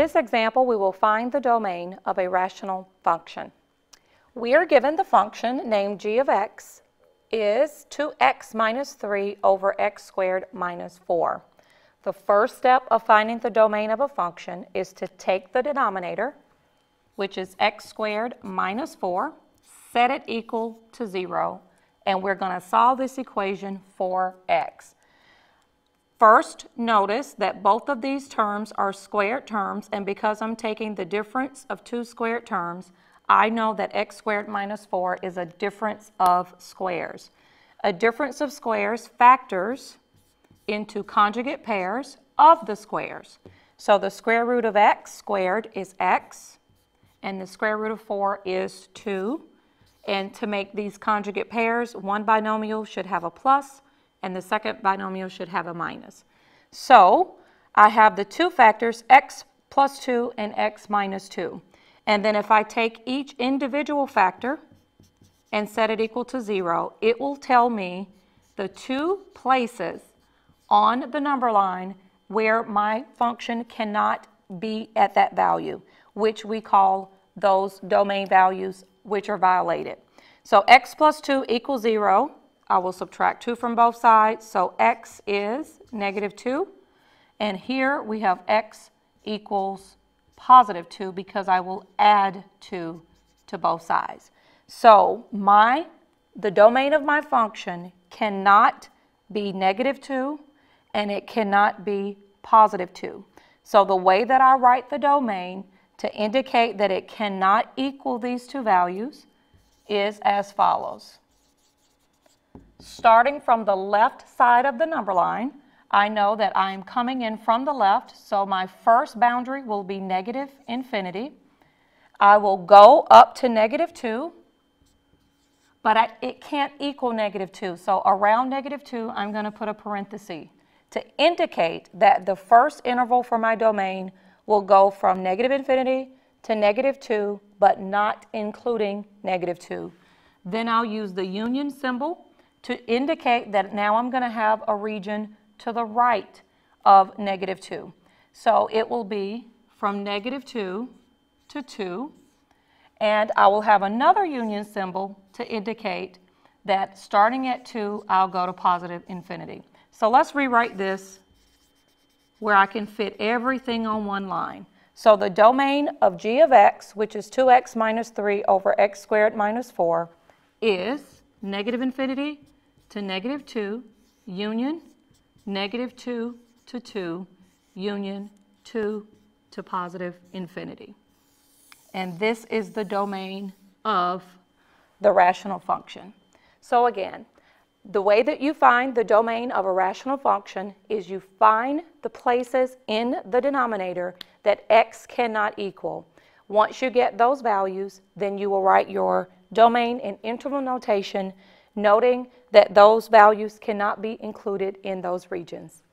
this example, we will find the domain of a rational function. We are given the function named g of x is 2x minus 3 over x squared minus 4. The first step of finding the domain of a function is to take the denominator, which is x squared minus 4, set it equal to 0, and we're going to solve this equation for x. First, notice that both of these terms are squared terms, and because I'm taking the difference of two squared terms, I know that x squared minus 4 is a difference of squares. A difference of squares factors into conjugate pairs of the squares. So the square root of x squared is x, and the square root of 4 is 2. And to make these conjugate pairs, one binomial should have a plus, and the second binomial should have a minus. So I have the two factors, x plus 2 and x minus 2. And then if I take each individual factor and set it equal to 0, it will tell me the two places on the number line where my function cannot be at that value, which we call those domain values which are violated. So x plus 2 equals 0. I will subtract 2 from both sides, so x is negative 2. And here we have x equals positive 2 because I will add 2 to both sides. So the domain of my function cannot be negative 2 and it cannot be positive 2. So the way that I write the domain to indicate that it cannot equal these two values is as follows. Starting from the left side of the number line, I know that I'm coming in from the left, so my first boundary will be negative infinity. I will go up to negative 2, but it can't equal negative 2. So around negative 2, I'm going to put a parenthesis to indicate that the first interval for my domain will go from negative infinity to negative 2, but not including negative 2. Then I'll use the union symbol to indicate that now I'm going to have a region to the right of negative 2. So it will be from negative 2 to 2, and I will have another union symbol to indicate that starting at 2, I'll go to positive infinity. So let's rewrite this where I can fit everything on one line. So the domain of g of x, which is 2x minus 3 over x squared minus 4, is negative infinity to negative 2, union, negative 2 to 2, union 2 to positive infinity. And this is the domain of the rational function. So again, the way that you find the domain of a rational function is you find the places in the denominator that x cannot equal. Once you get those values, then you will write your domain in interval notation, noting that those values cannot be included in those regions.